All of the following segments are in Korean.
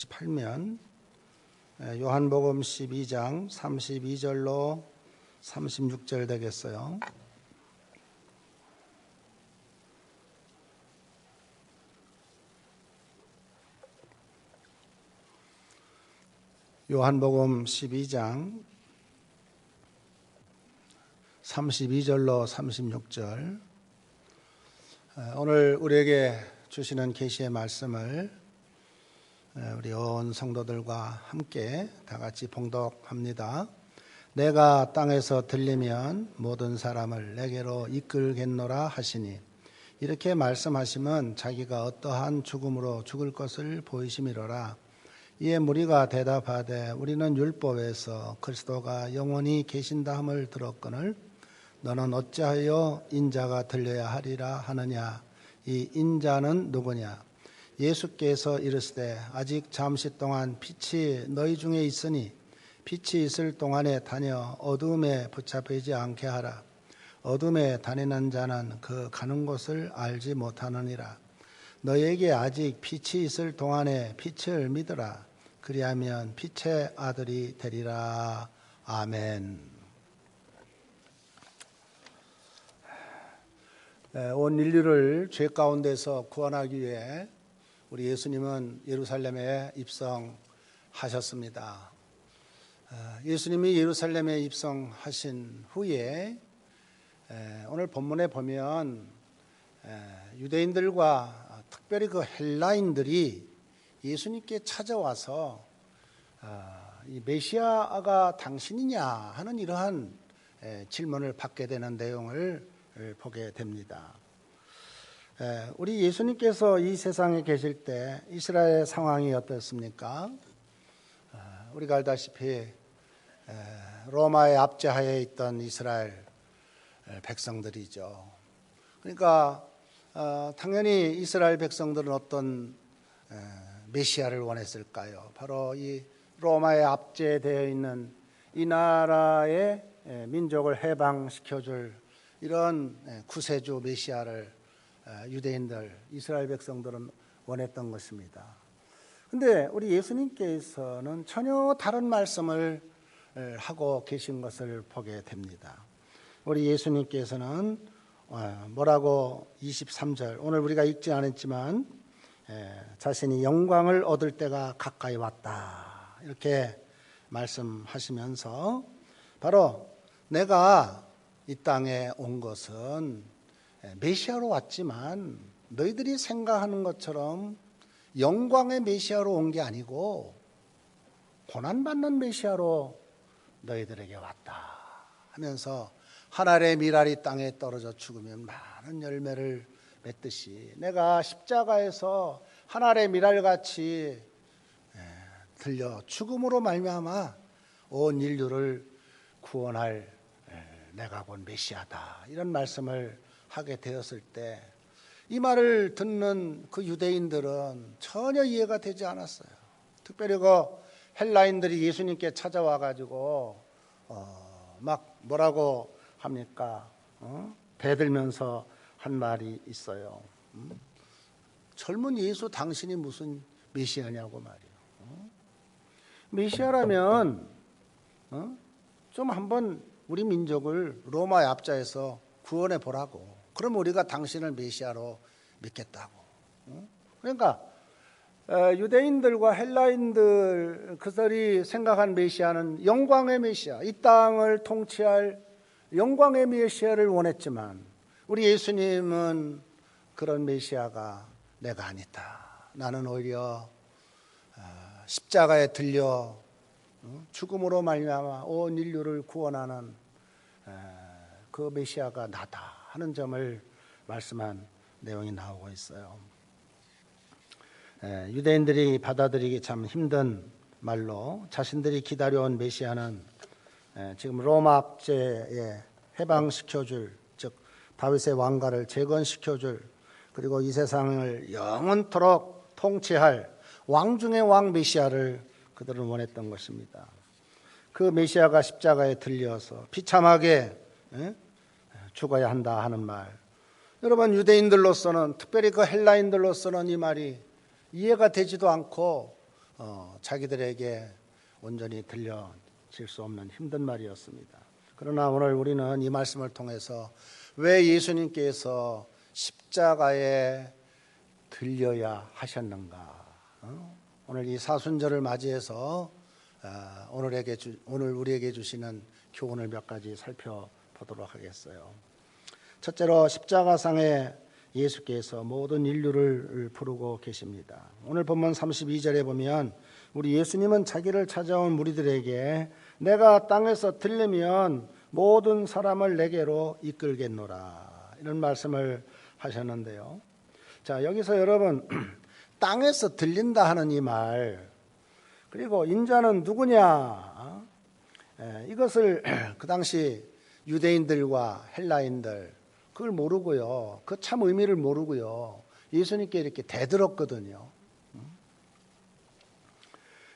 팔면 요한복음 12장 32절로 36절 되겠어요. 요한복음 12장 32절로 36절. 오늘 우리에게 주시는 계시의 말씀을 우리 온 성도들과 함께 다 같이 봉독합니다. 내가 땅에서 들리면 모든 사람을 내게로 이끌겠노라 하시니, 이렇게 말씀하시면 자기가 어떠한 죽음으로 죽을 것을 보이심이로라. 이에 무리가 대답하되 우리는 율법에서 그리스도가 영원히 계신다 함을 들었거늘 너는 어찌하여 인자가 들려야 하리라 하느냐. 이 인자는 누구냐? 예수께서 이르시되 아직 잠시 동안 빛이 너희 중에 있으니 빛이 있을 동안에 다녀 어두움에 붙잡히지 않게 하라. 어둠에 다니는 자는 그 가는 곳을 알지 못하느니라. 너에게 아직 빛이 있을 동안에 빛을 믿으라. 그리하면 빛의 아들이 되리라. 아멘. 온 인류를 죄 가운데서 구원하기 위해 우리 예수님은 예루살렘에 입성하셨습니다. 예수님이 예루살렘에 입성하신 후에 오늘 본문에 보면 유대인들과 특별히 그 헬라인들이 예수님께 찾아와서 이 메시아가 당신이냐 하는 이러한 질문을 받게 되는 내용을 보게 됩니다. 우리 예수님께서 이 세상에 계실 때 이스라엘 상황이 어떻습니까? 우리가 알다시피 로마의 압제하에 있던 이스라엘 백성들이죠. 그러니까 당연히 이스라엘 백성들은 어떤 메시아를 원했을까요? 바로 이 로마에 압제되어 있는 이 나라의 민족을 해방시켜줄 이런 구세주 메시아를 유대인들, 이스라엘 백성들은 원했던 것입니다. 그런데 우리 예수님께서는 전혀 다른 말씀을 하고 계신 것을 보게 됩니다. 우리 예수님께서는 뭐라고 23절, 오늘 우리가 읽지 않았지만 자신이 영광을 얻을 때가 가까이 왔다 이렇게 말씀하시면서 바로 내가 이 땅에 온 것은 메시아로 왔지만 너희들이 생각하는 것처럼 영광의 메시아로 온 게 아니고 고난받는 메시아로 너희들에게 왔다 하면서 하늘의 밀알이 땅에 떨어져 죽으면 많은 열매를 맺듯이 내가 십자가에서 하늘의 밀알같이 들려 죽음으로 말미암아 온 인류를 구원할 내가 본 메시아다 이런 말씀을 하게 되었을 때 이 말을 듣는 그 유대인들은 전혀 이해가 되지 않았어요. 특별히 그 헬라인들이 예수님께 찾아와 가지고 막 뭐라고 합니까? 대들면서 한 말이 있어요. 젊은 예수 당신이 무슨 메시아냐고 말이에요. 메시아라면 좀 한번 우리 민족을 로마의 압제에서 구원해 보라고. 그럼 우리가 당신을 메시아로 믿겠다고. 그러니까 유대인들과 헬라인들 그들이 생각한 메시아는 영광의 메시아, 이 땅을 통치할 영광의 메시아를 원했지만 우리 예수님은 그런 메시아가 내가 아니다. 나는 오히려 십자가에 들려 죽음으로 말미암아 온 인류를 구원하는 그 메시아가 나다 하는 점을 말씀한 내용이 나오고 있어요. 유대인들이 받아들이기 참 힘든 말로 자신들이 기다려온 메시아는 지금 로마 압제에 해방시켜줄, 즉 다윗의 왕가를 재건시켜줄, 그리고 이 세상을 영원토록 통치할 왕 중의 왕 메시아를 그들은 원했던 것입니다. 그 메시아가 십자가에 들려서 비참하게 죽어야 한다 하는 말. 여러분 유대인들로서는 특별히 그 헬라인들로서는 이 말이 이해가 되지도 않고 자기들에게 온전히 들려질 수 없는 힘든 말이었습니다. 그러나 오늘 우리는 이 말씀을 통해서 왜 예수님께서 십자가에 들려야 하셨는가? 오늘 이 사순절을 맞이해서 오늘 우리에게 주시는 교훈을 몇 가지 살펴보도록 하겠어요. 첫째로 십자가상에 예수께서 모든 인류를 부르고 계십니다. 오늘 본문 32절에 보면 우리 예수님은 자기를 찾아온 무리들에게 내가 땅에서 들리면 모든 사람을 내게로 이끌겠노라 이런 말씀을 하셨는데요. 자, 여기서 여러분 땅에서 들린다 하는 이 말, 그리고 인자는 누구냐, 이것을 그 당시 유대인들과 헬라인들 그걸 모르고요, 그 참 의미를 모르고요, 예수님께 이렇게 대들었거든요.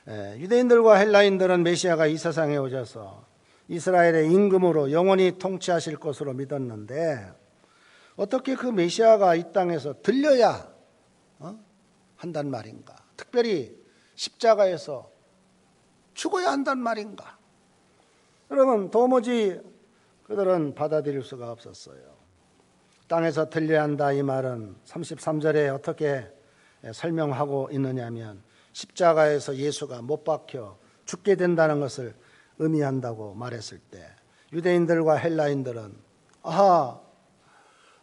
유대인들과 헬라인들은 메시아가 이 세상에 오셔서 이스라엘의 임금으로 영원히 통치하실 것으로 믿었는데 어떻게 그 메시아가 이 땅에서 들려야 한단 말인가? 특별히 십자가에서 죽어야 한단 말인가? 여러분, 도무지 그들은 받아들일 수가 없었어요. 땅에서 들려야 한다 이 말은 33절에 어떻게 설명하고 있느냐면 십자가에서 예수가 못 박혀 죽게 된다는 것을 의미한다고 말했을 때 유대인들과 헬라인들은 아하,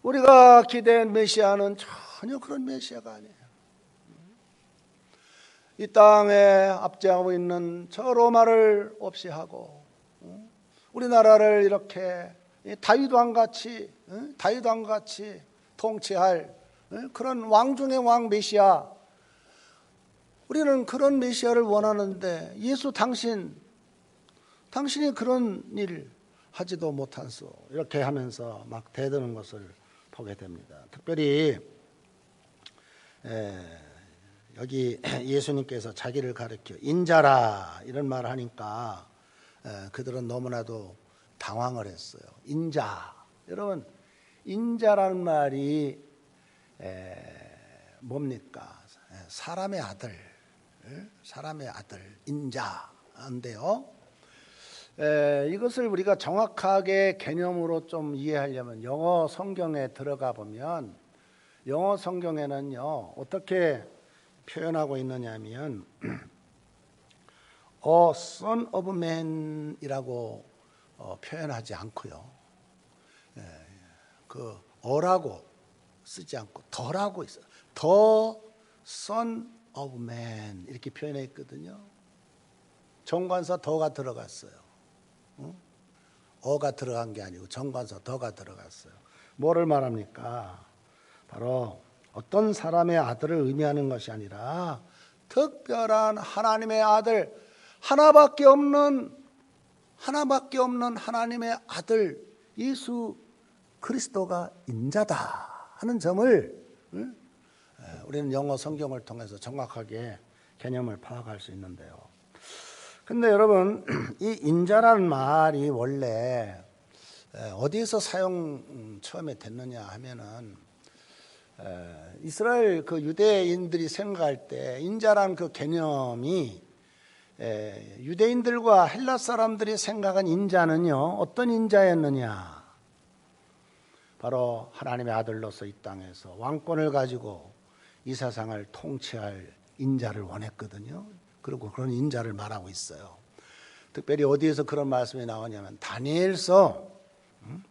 우리가 기대한 메시아는 전혀 그런 메시아가 아니에요. 이 땅에 압제하고 있는 저 로마를 없이 하고 우리나라를 이렇게 다윗 왕같이 통치할 그런 왕 중의 왕 메시아, 우리는 그런 메시아를 원하는데 예수 당신이 그런 일 하지도 못한소, 이렇게 하면서 막 대드는 것을 보게 됩니다. 특별히 여기 예수님께서 자기를 가리켜 인자라 이런 말을 하니까 그들은 너무나도 당황을 했어요. 인자, 여러분 인자라는 말이 뭡니까? 사람의 아들 인자인데요. 이것을 우리가 정확하게 개념으로 좀 이해하려면 영어 성경에 들어가 보면 영어 성경에는요 어떻게 표현하고 있느냐면 A son of man이라고 표현하지 않고요, 그 어라고 쓰지 않고 더라고 있어요. The son of man 이렇게 표현해 있거든요. 정관사 더가 들어갔어요. 어가 들어간 게 아니고 정관사 더가 들어갔어요. 뭐를 말합니까? 바로 어떤 사람의 아들을 의미하는 것이 아니라 특별한 하나님의 아들, 하나밖에 없는 하나님의 아들 예수 그리스도가 인자다 하는 점을 우리는 영어 성경을 통해서 정확하게 개념을 파악할 수 있는데요. 근데 여러분, 이 인자라는 말이 원래 어디에서 사용 처음에 됐느냐 하면은 이스라엘 그 유대인들이 생각할 때 인자라는 그 개념이 유대인들과 헬라 사람들이 생각한 인자는요 어떤 인자였느냐, 바로 하나님의 아들로서 이 땅에서 왕권을 가지고 이 세상을 통치할 인자를 원했거든요. 그리고 그런 인자를 말하고 있어요. 특별히 어디에서 그런 말씀이 나오냐면 다니엘서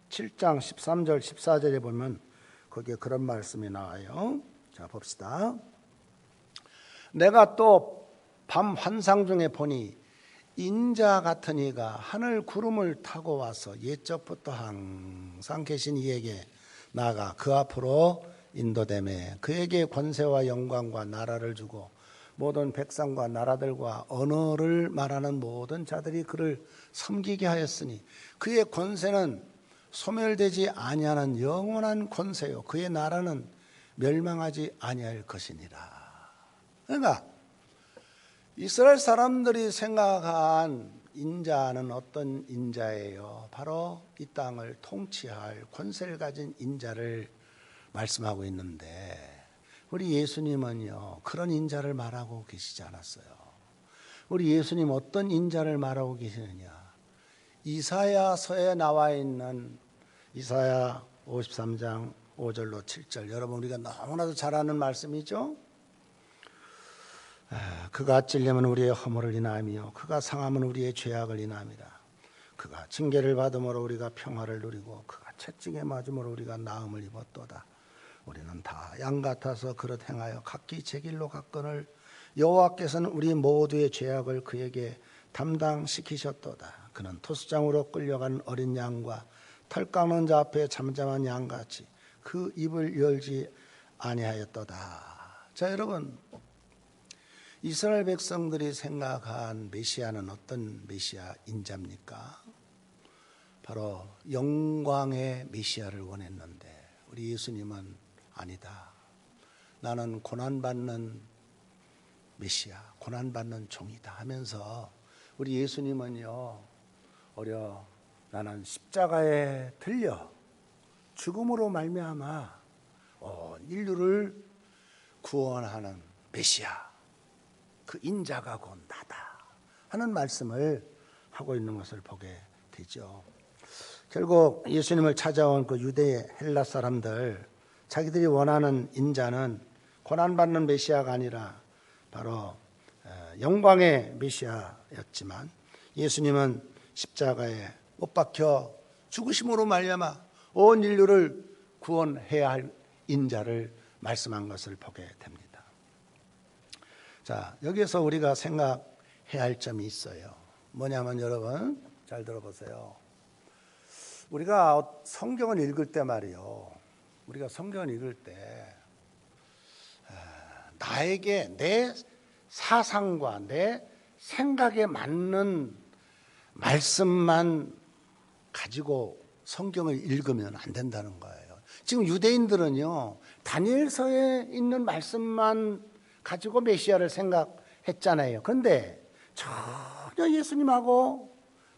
7장 13절 14절에 보면 거기에 그런 말씀이 나와요. 자, 봅시다. 내가 또 밤 환상 중에 보니 인자 같은 이가 하늘 구름을 타고 와서 옛적부터 항상 계신 이에게 나아가 그 앞으로 인도되매 그에게 권세와 영광과 나라를 주고 모든 백성과 나라들과 언어를 말하는 모든 자들이 그를 섬기게 하였으니 그의 권세는 소멸되지 아니하는 영원한 권세요 그의 나라는 멸망하지 아니할 것이니라. 그러니까 이스라엘 사람들이 생각한 인자는 어떤 인자예요? 바로 이 땅을 통치할 권세를 가진 인자를 말씀하고 있는데 우리 예수님은요 그런 인자를 말하고 계시지 않았어요. 우리 예수님 어떤 인자를 말하고 계시느냐? 이사야서에 나와 있는 이사야 53장 5절로 7절, 여러분 우리가 너무나도 잘 아는 말씀이죠. 그가 찔림은 우리의 허물을 인하며 그가 상함은 우리의 죄악을 인함이라. 그가 징계를 받음으로 우리가 평화를 누리고 그가 채찍에 맞음으로 우리가 나음을 입었도다. 우리는 다 양 같아서 그릇 행하여 각기 제 길로 갔거늘 여호와께서는 우리 모두의 죄악을 그에게 담당시키셨도다. 그는 토수장으로 끌려간 어린 양과 털 깎는 자 앞에 잠잠한 양같이 그 입을 열지 아니하였도다. 자, 여러분, 이스라엘 백성들이 생각한 메시아는 어떤 메시아 인자입니까? 바로 영광의 메시아를 원했는데 우리 예수님은 아니다. 나는 고난받는 메시아, 고난받는 종이다 하면서 우리 예수님은요, 나는 십자가에 들려 죽음으로 말미암아 인류를 구원하는 메시아, 그 인자가 곧 나다 하는 말씀을 하고 있는 것을 보게 되죠. 결국 예수님을 찾아온 그 유대 헬라 사람들, 자기들이 원하는 인자는 고난받는 메시아가 아니라 바로 영광의 메시아였지만, 예수님은 십자가에 못 박혀 죽으심으로 말미암아 온 인류를 구원해야 할 인자를 말씀한 것을 보게 됩니다. 자, 여기에서 우리가 생각해야 할 점이 있어요. 뭐냐면 여러분 잘 들어보세요. 우리가 성경을 읽을 때 말이요, 우리가 성경을 읽을 때 나에게 내 사상과 내 생각에 맞는 말씀만 가지고 성경을 읽으면 안 된다는 거예요. 지금 유대인들은요, 다니엘서에 있는 말씀만 가지고 메시아를 생각했잖아요. 그런데 전혀 예수님하고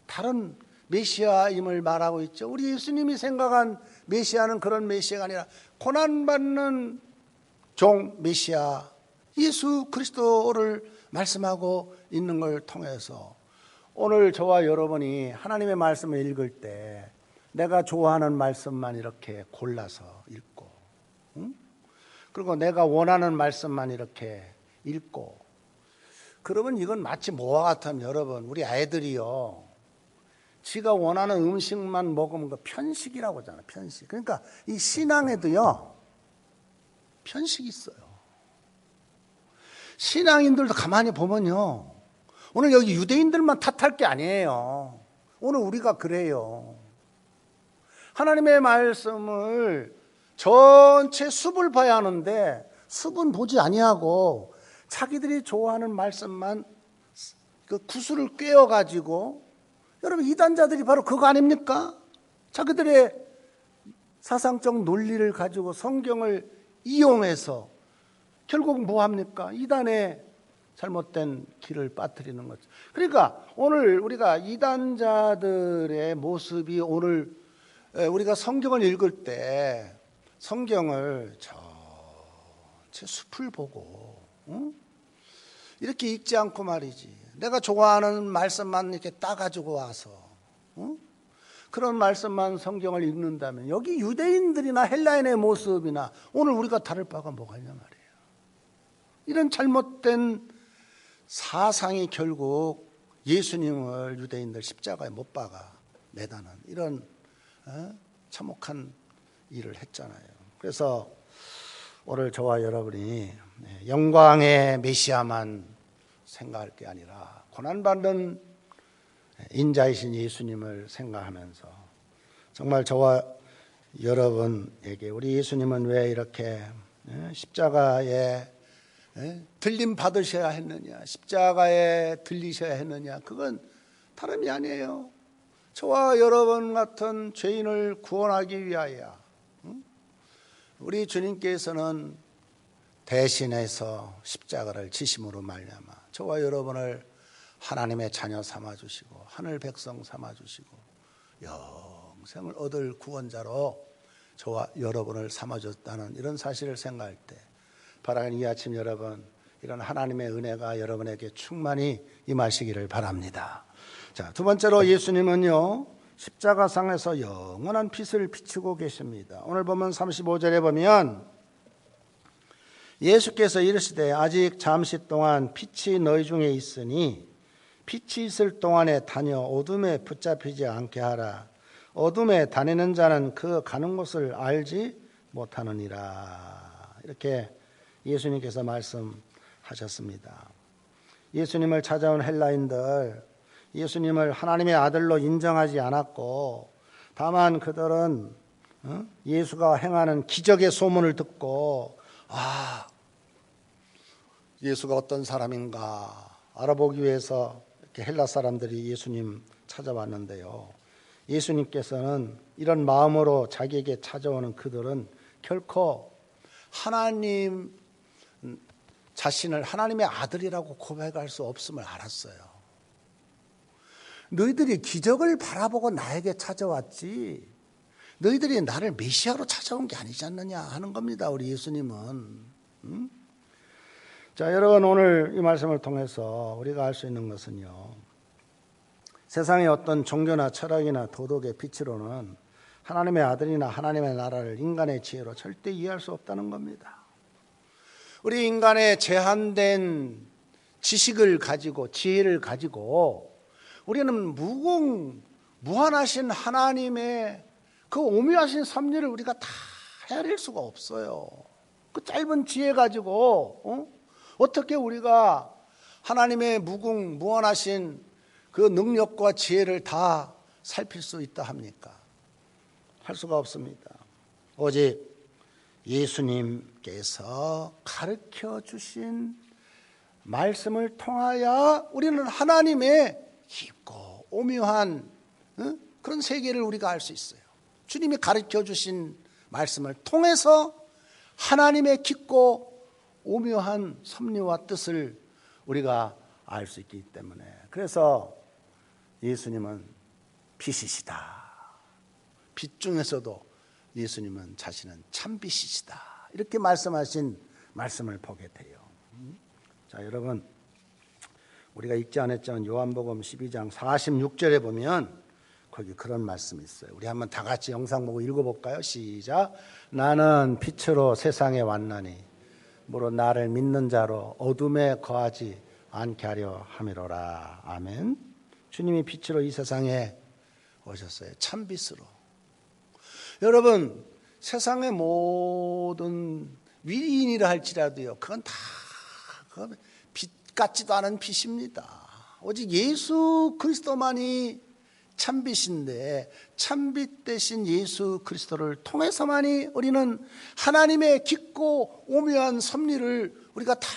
다른 메시아임을 말하고 있죠. 우리 예수님이 생각한 메시아는 그런 메시아가 아니라 고난받는 종 메시아 예수 그리스도를 말씀하고 있는 걸 통해서 오늘 저와 여러분이 하나님의 말씀을 읽을 때 내가 좋아하는 말씀만 이렇게 골라서 읽고, 그리고 내가 원하는 말씀만 이렇게 읽고, 그러면 이건 마치 뭐와 같으면 여러분, 우리 아이들이요, 지가 원하는 음식만 먹으면 그 편식이라고 하잖아요. 편식. 그러니까 이 신앙에도요, 편식이 있어요. 신앙인들도 가만히 보면요, 오늘 여기 유대인들만 탓할 게 아니에요. 오늘 우리가 그래요. 하나님의 말씀을 전체 숲을 봐야 하는데 숲은 보지 아니하고 자기들이 좋아하는 말씀만 그 구슬을 꿰어가지고, 여러분 이단자들이 바로 그거 아닙니까? 자기들의 사상적 논리를 가지고 성경을 이용해서 결국 뭐합니까? 이단의 잘못된 길을 빠뜨리는 거죠. 그러니까 오늘 우리가 이단자들의 모습이, 오늘 우리가 성경을 읽을 때 성경을 전체 숲을 보고 이렇게 읽지 않고 말이지, 내가 좋아하는 말씀만 이렇게 따가지고 와서 그런 말씀만 성경을 읽는다면 여기 유대인들이나 헬라인의 모습이나 오늘 우리가 다를 바가 뭐가 있냐 말이에요. 이런 잘못된 사상이 결국 예수님을 유대인들 십자가에 못 박아 매다는 이런 참혹한 일을 했잖아요. 그래서 오늘 저와 여러분이 영광의 메시아만 생각할 게 아니라 고난받는 인자이신 예수님을 생각하면서, 정말 저와 여러분에게 우리 예수님은 왜 이렇게 십자가에 들림 받으셔야 했느냐, 십자가에 들리셔야 했느냐, 그건 다름이 아니에요. 저와 여러분 같은 죄인을 구원하기 위하여 우리 주님께서는 대신해서 십자가를 지심으로 말미암아 저와 여러분을 하나님의 자녀 삼아주시고 하늘 백성 삼아주시고 영생을 얻을 구원자로 저와 여러분을 삼아줬다는 이런 사실을 생각할 때, 바라는 이 아침 여러분, 이런 하나님의 은혜가 여러분에게 충만히 임하시기를 바랍니다. 자, 두 번째로 예수님은요, 십자가상에서 영원한 빛을 비추고 계십니다. 오늘 보면 35절에 보면 예수께서 이르시되 아직 잠시 동안 빛이 너희 중에 있으니 빛이 있을 동안에 다녀 어둠에 붙잡히지 않게 하라. 어둠에 다니는 자는 그 가는 곳을 알지 못하느니라. 이렇게 예수님께서 말씀하셨습니다. 예수님을 찾아온 헬라인들, 예수님을 하나님의 아들로 인정하지 않았고, 다만 그들은 예수가 행하는 기적의 소문을 듣고 예수가 어떤 사람인가 알아보기 위해서 이렇게 헬라 사람들이 예수님 찾아왔는데요, 예수님께서는 이런 마음으로 자기에게 찾아오는 그들은 결코 하나님 자신을 하나님의 아들이라고 고백할 수 없음을 알았어요. 너희들이 기적을 바라보고 나에게 찾아왔지 너희들이 나를 메시아로 찾아온 게 아니지 않느냐 하는 겁니다. 우리 예수님은. 자, 여러분, 오늘 이 말씀을 통해서 우리가 알 수 있는 것은요, 세상의 어떤 종교나 철학이나 도덕의 빛으로는 하나님의 아들이나 하나님의 나라를 인간의 지혜로 절대 이해할 수 없다는 겁니다. 우리 인간의 제한된 지식을 가지고 지혜를 가지고 우리는 무한하신 하나님의 그 오묘하신 섭리를 우리가 다 헤아릴 수가 없어요. 그 짧은 지혜 가지고 어떻게 우리가 하나님의 무한하신 그 능력과 지혜를 다 살필 수 있다 합니까? 할 수가 없습니다. 오직 예수님께서 가르쳐 주신 말씀을 통하여 우리는 하나님의 깊고 오묘한 그런 세계를 우리가 알 수 있어요. 주님이 가르쳐 주신 말씀을 통해서 하나님의 깊고 오묘한 섭리와 뜻을 우리가 알 수 있기 때문에, 그래서 예수님은 빛이시다. 빛 중에서도 예수님은 자신은 참빛이시다. 이렇게 말씀하신 말씀을 보게 돼요. 자, 여러분, 우리가 읽지 않았지만 요한복음 12장 46절에 보면 거기 그런 말씀이 있어요. 우리 한번 다 같이 영상 보고 읽어볼까요? 시작. 나는 빛으로 세상에 왔나니 무릇 나를 믿는 자로 어둠에 거하지 않게 하려 함이로라. 아멘. 주님이 빛으로 이 세상에 오셨어요. 참빛으로. 여러분, 세상의 모든 위인이라 할지라도요, 그건 다 빛 같지도 않은 빛입니다. 오직 예수 그리스도만이 참빛인데, 참빛 대신 예수 그리스도를 통해서만이 우리는 하나님의 깊고 오묘한 섭리를 우리가 다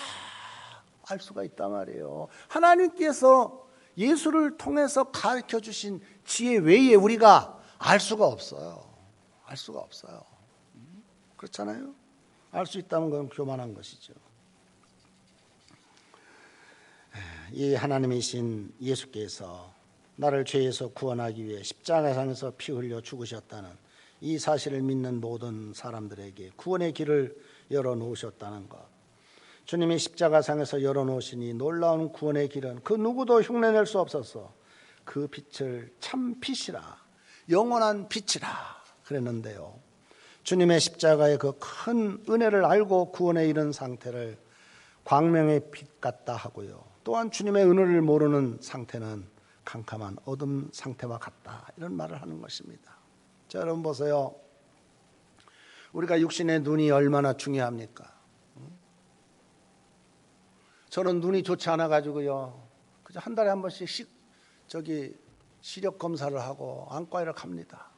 알 수가 있단 말이에요. 하나님께서 예수를 통해서 가르쳐 주신 지혜 외에 우리가 알 수가 없어요. 알 수가 없어요. 그렇잖아요? 알 수 있다면 그건 교만한 것이죠. 이 하나님이신 예수께서 나를 죄에서 구원하기 위해 십자가상에서 피 흘려 죽으셨다는 이 사실을 믿는 모든 사람들에게 구원의 길을 열어놓으셨다는 것, 주님이 십자가상에서 열어놓으신 이 놀라운 구원의 길은 그 누구도 흉내낼 수 없어서 그 빛을 참 빛이라, 영원한 빛이라 그랬는데요, 주님의 십자가의 그 큰 은혜를 알고 구원에 이른 상태를 광명의 빛 같다 하고요, 또한 주님의 은혜를 모르는 상태는 캄캄한 어둠 상태와 같다, 이런 말을 하는 것입니다. 자, 여러분 보세요. 우리가 육신의 눈이 얼마나 중요합니까? 저는 눈이 좋지 않아 가지고요, 그저 한 달에 한 번씩 시력 검사를 하고 안과에를 갑니다.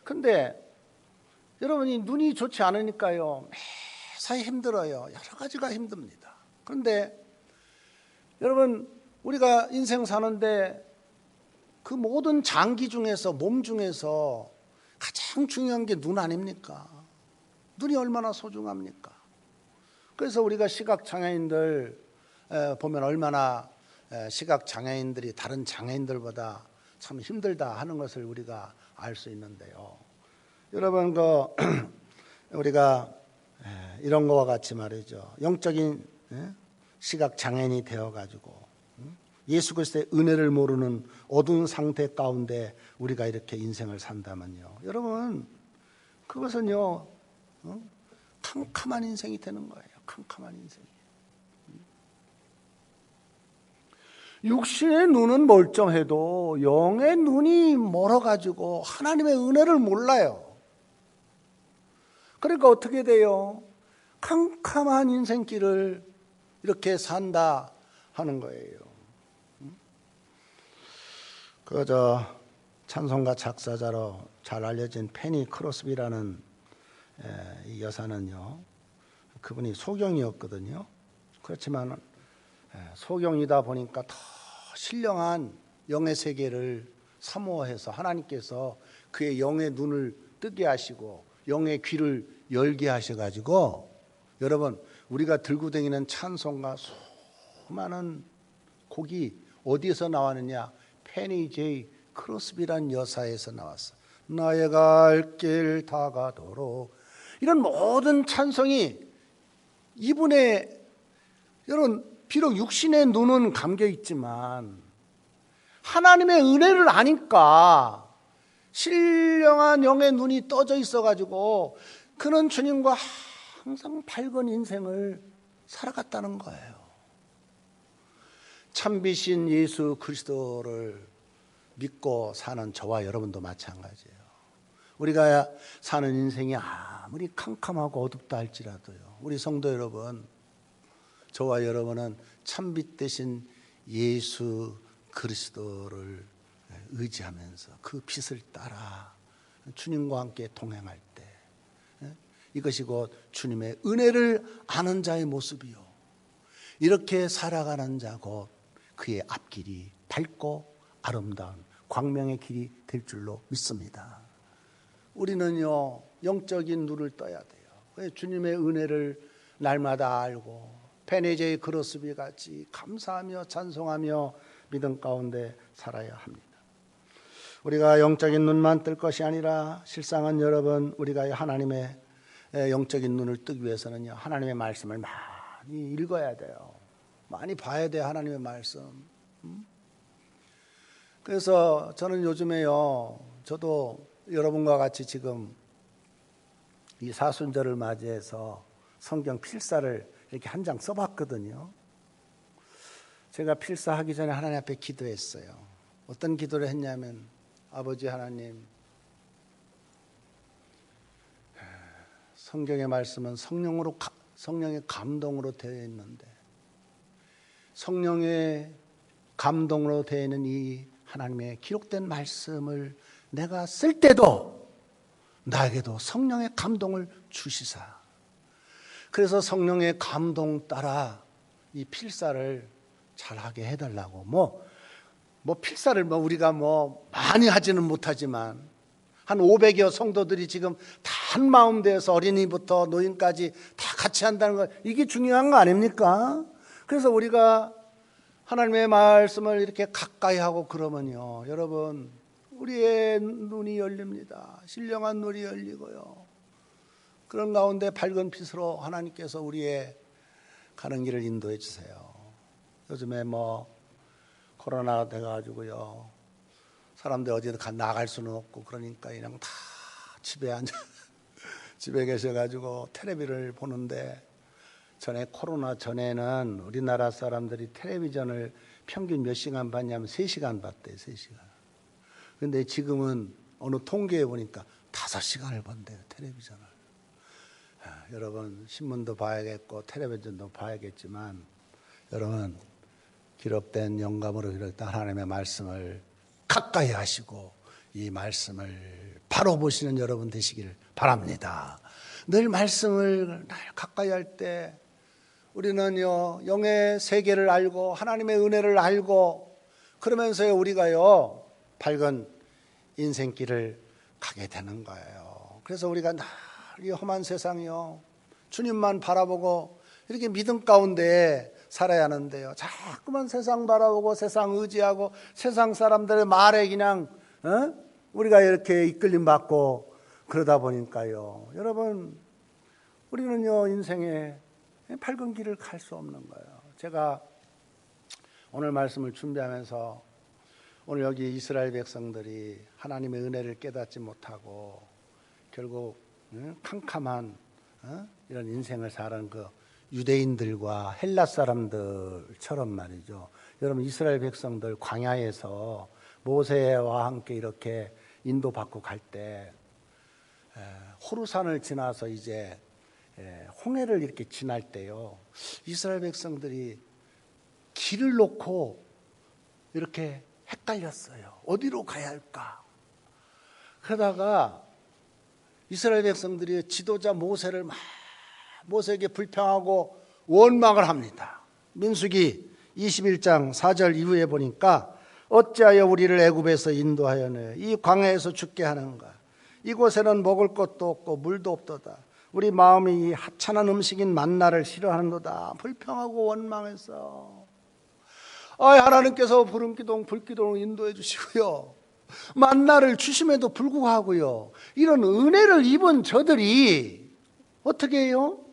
근데 여러분이 눈이 좋지 않으니까요, 매사에 힘들어요. 여러 가지가 힘듭니다. 그런데 여러분, 우리가 인생 사는데 그 모든 장기 중에서, 몸 중에서 가장 중요한 게 눈 아닙니까? 눈이 얼마나 소중합니까? 그래서 우리가 시각장애인들 보면 얼마나 시각장애인들이 다른 장애인들보다 참 힘들다 하는 것을 우리가 알 수 있는데요. 여러분, 우리가 이런 거와 같이 말이죠. 영적인 시각 장애인이 되어가지고 예수 그리스도의 은혜를 모르는 어두운 상태 가운데 우리가 이렇게 인생을 산다면요, 여러분 그것은요 캄캄한 인생이 되는 거예요. 캄캄한 인생이. 육신의 눈은 멀쩡해도 영의 눈이 멀어가지고 하나님의 은혜를 몰라요. 그러니까 어떻게 돼요? 캄캄한 인생길을 이렇게 산다 하는 거예요. 그저 찬송가 작사자로 잘 알려진 페니 크로스비라는 이 여사는요, 그분이 소경이었거든요. 그렇지만 소경이다 보니까 더 신령한 영의 세계를 사모해서 하나님께서 그의 영의 눈을 뜨게 하시고 영의 귀를 열게 하셔가지고, 여러분 우리가 들고 다니는 찬송가 수많은 곡이 어디에서 나왔느냐? 페니 제이 크로스비란 여사에서 나왔어. 나의 갈 길 다가도록, 이런 모든 찬송이 이분의, 여러분 비록 육신의 눈은 감겨 있지만 하나님의 은혜를 아니까 신령한 영의 눈이 떠져 있어가지고 그는 주님과 항상 밝은 인생을 살아갔다는 거예요. 참비신 예수 그리스도를 믿고 사는 저와 여러분도 마찬가지예요. 우리가 사는 인생이 아무리 캄캄하고 어둡다 할지라도요, 우리 성도 여러분, 저와 여러분은 참빛 대신 예수 그리스도를 의지하면서 그 빛을 따라 주님과 함께 동행할 때, 이것이 곧 주님의 은혜를 아는 자의 모습이요, 이렇게 살아가는 자 곧 그의 앞길이 밝고 아름다운 광명의 길이 될 줄로 믿습니다. 우리는요 영적인 눈을 떠야 돼요. 주님의 은혜를 날마다 알고 페니 제이 크로스비 같이 감사하며 찬송하며 믿음 가운데 살아야 합니다. 우리가 영적인 눈만 뜰 것이 아니라, 실상은 여러분 우리가 하나님의 영적인 눈을 뜨기 위해서는요, 하나님의 말씀을 많이 읽어야 돼요. 많이 봐야 돼요, 하나님의 말씀. 그래서 저는 요즘에요, 저도 여러분과 같이 지금 이 사순절을 맞이해서 성경 필사를 이렇게 한 장 써봤거든요. 제가 필사하기 전에 하나님 앞에 기도했어요. 어떤 기도를 했냐면, 아버지 하나님, 성경의 말씀은 성령의 감동으로 되어 있는데, 성령의 감동으로 되어 있는 이 하나님의 기록된 말씀을 내가 쓸 때도 나에게도 성령의 감동을 주시사, 그래서 성령의 감동 따라 이 필사를 잘하게 해달라고, 뭐 필사를 우리가 많이 하지는 못하지만 한 500여 성도들이 지금 다 한 마음 되어서 어린이부터 노인까지 다 같이 한다는 거, 이게 중요한 거 아닙니까? 그래서 우리가 하나님의 말씀을 이렇게 가까이 하고 그러면요, 여러분 우리의 눈이 열립니다. 신령한 눈이 열리고요, 그런 가운데 밝은 빛으로 하나님께서 우리의 가는 길을 인도해 주세요. 요즘에 코로나가 돼가지고요, 사람들 어디 나갈 수는 없고 그러니까 그냥 다 집에 집에 계셔가지고 텔레비를 보는데, 전에 코로나 전에는 우리나라 사람들이 텔레비전을 평균 몇 시간 봤냐면 3시간 봤대요. 3시간. 근데 지금은 어느 통계에 보니까 5시간을 본대요, 텔레비전을. 여러분 신문도 봐야겠고 텔레비전도 봐야겠지만, 여러분 기록된 영감으로 기록된 하나님의 말씀을 가까이 하시고 이 말씀을 바로 보시는 여러분 되시기를 바랍니다. 늘 말씀을 가까이 할 때 우리는요 영의 세계를 알고 하나님의 은혜를 알고, 그러면서요 우리가요 밝은 인생길을 가게 되는 거예요. 그래서 우리가 늘 이 험한 세상이요 주님만 바라보고 이렇게 믿음 가운데 살아야 하는데요, 자꾸만 세상 바라보고 세상 의지하고 세상 사람들의 말에 그냥 우리가 이렇게 이끌림 받고 그러다 보니까요, 여러분 우리는요 인생에 밝은 길을 갈 수 없는 거예요. 제가 오늘 말씀을 준비하면서 오늘 여기 이스라엘 백성들이 하나님의 은혜를 깨닫지 못하고 결국 캄캄한 이런 인생을 사는 그 유대인들과 헬라 사람들처럼 말이죠. 여러분 이스라엘 백성들 광야에서 모세와 함께 이렇게 인도받고 갈 때 호르산을 지나서 이제 홍해를 이렇게 지날 때요, 이스라엘 백성들이 길을 놓고 이렇게 헷갈렸어요. 어디로 가야 할까? 그러다가 이스라엘 백성들이 지도자 모세를 막 모세에게 불평하고 원망을 합니다. 민수기 21장 4절 이후에 보니까 어찌하여 우리를 애굽에서 인도하여내 이 광야에서 죽게 하는가? 이곳에는 먹을 것도 없고 물도 없도다. 우리 마음이 이 하찮은 음식인 만나를 싫어하는도다. 불평하고 원망해서 하나님께서 부름기둥 불기둥을 인도해 주시고요, 만나를 주심에도 불구하고요, 이런 은혜를 입은 저들이 어떻게 해요?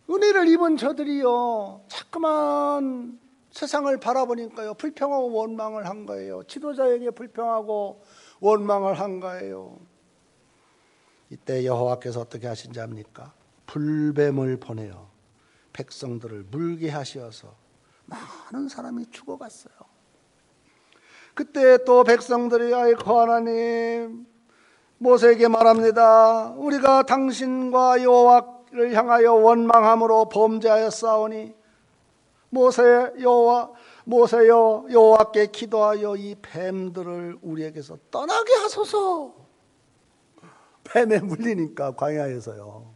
은혜를 입은 저들이요, 자꾸만 세상을 바라보니까요 불평하고 원망을 한 거예요. 지도자에게 불평하고 원망을 한 거예요. 이때 여호와께서 어떻게 하신지 압니까? 불뱀을 보내어 백성들을 물게 하셔서 많은 사람이 죽어갔어요. 그때 또 백성들이 아이고 하나님, 모세에게 말합니다. 우리가 당신과 여호와를 향하여 원망함으로 범죄하였사오니 모세여 여호와께 기도하여 이 뱀들을 우리에게서 떠나게 하소서. 뱀에 물리니까 광야에서요,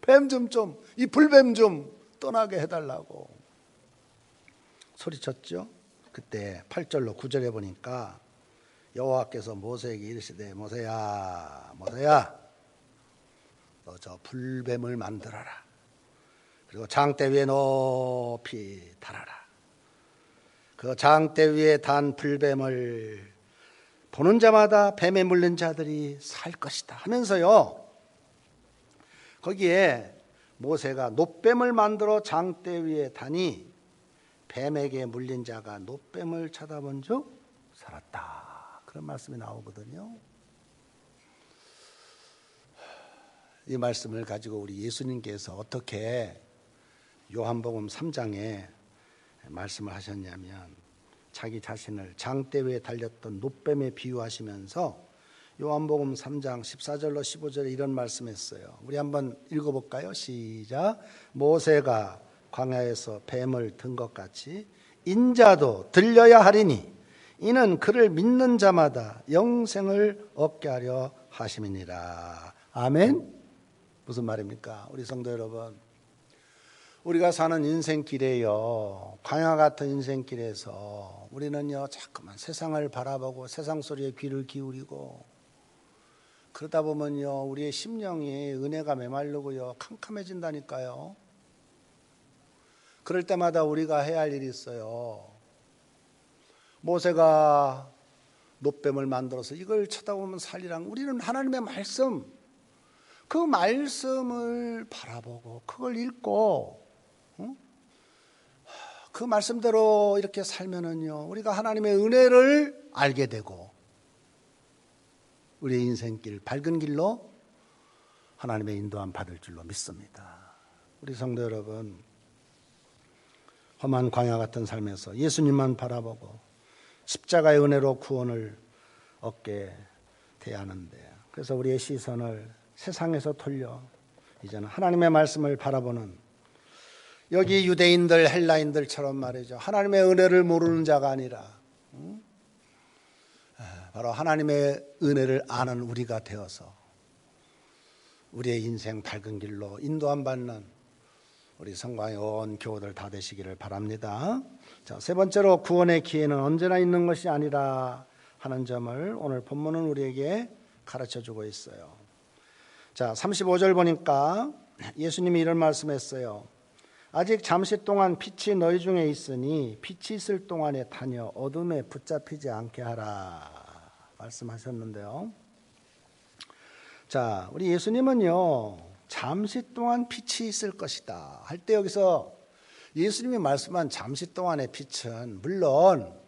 뱀 좀 이 불뱀 좀 떠나게 해달라고 소리쳤죠. 그때 8절로 9절에 보니까 여호와께서 모세에게 이르시되 모세야 너 저 불뱀을 만들어라. 그리고 장대 위에 높이 달아라. 그 장대 위에 단 불뱀을 보는 자마다 뱀에 물린 자들이 살 것이다 하면서요, 거기에 모세가 놋뱀을 만들어 장대 위에 다니 뱀에게 물린 자가 놋뱀을 쳐다본 즉 살았다, 그런 말씀이 나오거든요. 이 말씀을 가지고 우리 예수님께서 어떻게 요한복음 3장에 말씀을 하셨냐면, 자기 자신을 장대 위에 달렸던 놋뱀에 비유하시면서 요한복음 3장 14절로 15절에 이런 말씀했어요. 우리 한번 읽어볼까요? 시작. 모세가 광야에서 뱀을 든 것 같이 인자도 들려야 하리니 이는 그를 믿는 자마다 영생을 얻게 하려 하심이니라. 아멘. 무슨 말입니까? 우리 성도 여러분, 우리가 사는 인생길에요, 광야 같은 인생길에서 우리는요 자꾸만 세상을 바라보고 세상 소리에 귀를 기울이고 그러다 보면요 우리의 심령이 은혜가 메마르고요 캄캄해진다니까요. 그럴 때마다 우리가 해야 할 일이 있어요. 모세가 놋뱀을 만들어서 이걸 쳐다보면 살리랑, 우리는 하나님의 말씀, 그 말씀을 바라보고 그걸 읽고 그 말씀대로 이렇게 살면은요 우리가 하나님의 은혜를 알게 되고 우리의 인생길 밝은 길로 하나님의 인도함 받을 줄로 믿습니다. 우리 성도 여러분, 험한 광야 같은 삶에서 예수님만 바라보고 십자가의 은혜로 구원을 얻게 돼야 하는데, 그래서 우리의 시선을 세상에서 돌려 이제는 하나님의 말씀을 바라보는, 여기 유대인들 헬라인들처럼 말이죠, 하나님의 은혜를 모르는 자가 아니라 바로 하나님의 은혜를 아는 우리가 되어서 우리의 인생 밝은 길로 인도함 받는 우리 성광의 온 교우들 다 되시기를 바랍니다. 자, 세 번째로 구원의 기회는 언제나 있는 것이 아니라 하는 점을 오늘 본문은 우리에게 가르쳐주고 있어요. 자, 35절 보니까 예수님이 이런 말씀했어요. 아직 잠시 동안 빛이 너희 중에 있으니 빛이 있을 동안에 다녀 어둠에 붙잡히지 않게 하라 말씀하셨는데요. 자, 우리 예수님은요 잠시 동안 빛이 있을 것이다 할 때 여기서 예수님이 말씀한 잠시 동안의 빛은 물론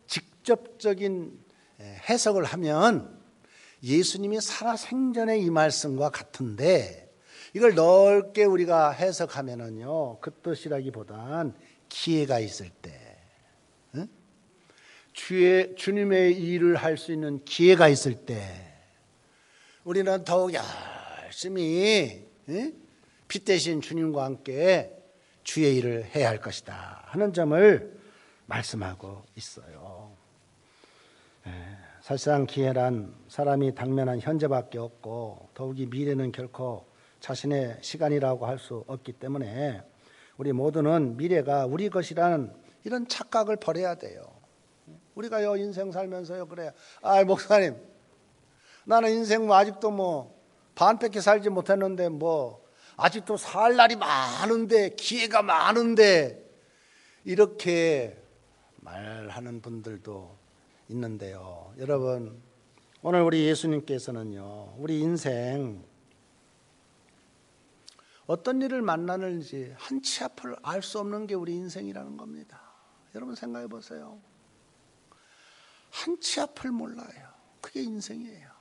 직접적인 해석을 하면 예수님이 살아생전의 이 말씀과 같은데 이걸 넓게 우리가 해석하면은요 그 뜻이라기보단 기회가 있을 때 주님의 일을 할 수 있는 기회가 있을 때 우리는 더욱 열심히 빛 대신 주님과 함께 주의 일을 해야 할 것이다 하는 점을 말씀하고 있어요. 사실상 기회란 사람이 당면한 현재밖에 없고 더욱이 미래는 결코 자신의 시간이라고 할 수 없기 때문에 우리 모두는 미래가 우리 것이라는 이런 착각을 버려야 돼요. 우리가요 인생 살면서요 그래요. 목사님 나는 인생 아직도 반밖에 살지 못했는데 아직도 살 날이 많은데 기회가 많은데 이렇게 말하는 분들도 있는데요. 여러분 오늘 우리 예수님께서는요 우리 인생 어떤 일을 만나는지 한 치 앞을 알 수 없는 게 우리 인생이라는 겁니다. 여러분 생각해 보세요. 한 치 앞을 몰라요. 그게 인생이에요.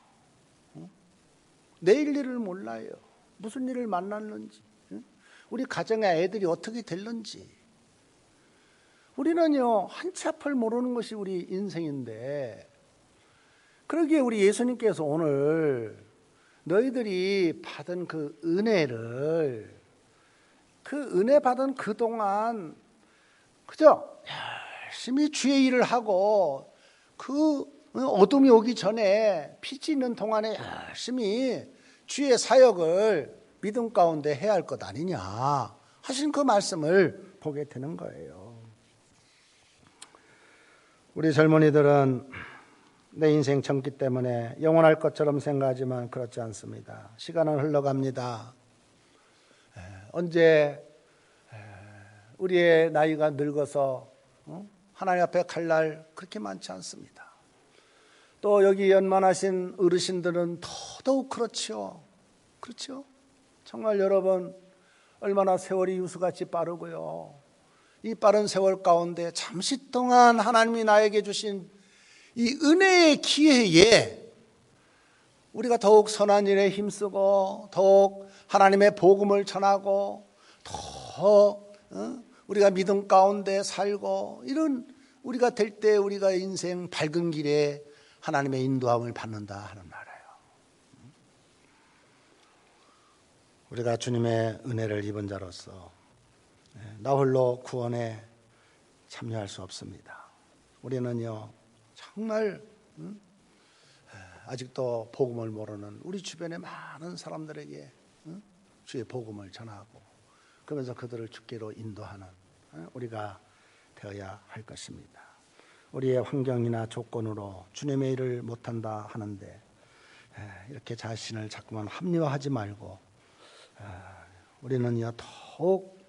내일 일을 몰라요. 무슨 일을 만났는지, 우리 가정의 애들이 어떻게 될는지. 우리는요 한 치 앞을 모르는 것이 우리 인생인데 그러기에 우리 예수님께서 오늘 너희들이 받은 그 은혜를 그 은혜 받은 그동안 그죠? 열심히 주의 일을 하고 그 어둠이 오기 전에 빛이 있는 동안에 열심히 주의 사역을 믿음 가운데 해야 할 것 아니냐 하신 그 말씀을 보게 되는 거예요. 우리 젊은이들은 내 인생 젊기 때문에 영원할 것처럼 생각하지만 그렇지 않습니다. 시간은 흘러갑니다. 언제 우리의 나이가 늙어서 하나님 앞에 갈 날 그렇게 많지 않습니다. 또 여기 연만하신 어르신들은 더더욱 그렇죠. 그렇죠? 정말 여러분 얼마나 세월이 유수같이 빠르고요. 이 빠른 세월 가운데 잠시 동안 하나님이 나에게 주신 이 은혜의 기회에 우리가 더욱 선한 일에 힘쓰고 더욱 하나님의 복음을 전하고 더 우리가 믿음 가운데 살고 이런 우리가 될 때 우리가 인생 밝은 길에 하나님의 인도함을 받는다 하는 말이에요. 우리가 주님의 은혜를 입은 자로서 나 홀로 구원에 참여할 수 없습니다. 우리는요 정말 아직도 복음을 모르는 우리 주변의 많은 사람들에게 주의 복음을 전하고 그러면서 그들을 주께로 인도하는 우리가 되어야 할 것입니다. 우리의 환경이나 조건으로 주님의 일을 못한다 하는데 이렇게 자신을 자꾸만 합리화하지 말고 우리는요 더욱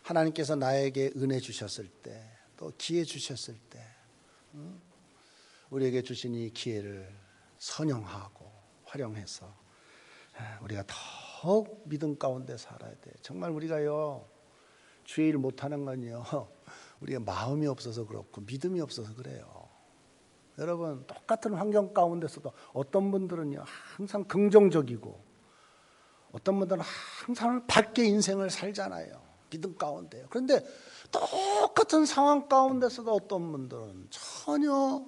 하나님께서 나에게 은혜 주셨을 때 또 기회 주셨을 때 우리에게 주신 이 기회를 선용하고 활용해서 우리가 더욱 믿음 가운데 살아야 돼. 정말 우리가요 주의 일 못하는 건요 우리가 마음이 없어서 그렇고 믿음이 없어서 그래요. 여러분 똑같은 환경 가운데서도 어떤 분들은요 항상 긍정적이고 어떤 분들은 항상 밝게 인생을 살잖아요. 믿음 가운데요. 그런데 똑같은 상황 가운데서도 어떤 분들은 전혀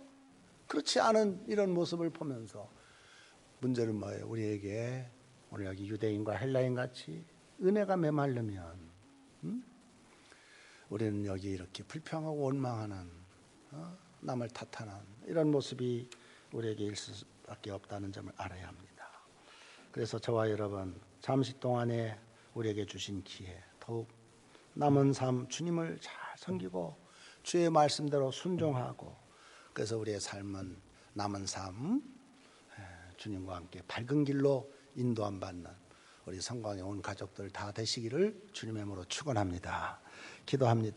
그렇지 않은 이런 모습을 보면서 문제는 뭐예요? 우리에게 오늘 여기 유대인과 헬라인 같이 은혜가 메마르면 우리는 여기 이렇게 불평하고 원망하는 남을 탓하는 이런 모습이 우리에게 있을 수밖에 없다는 점을 알아야 합니다. 그래서 저와 여러분 잠시 동안에 우리에게 주신 기회 더욱 남은 삶 주님을 잘 섬기고 주의 말씀대로 순종하고 그래서 우리의 삶은 남은 삶 주님과 함께 밝은 길로 인도함 받는 우리 성광에 온 가족들 다 되시기를 주님의 이름으로 축원합니다. 기도합니다.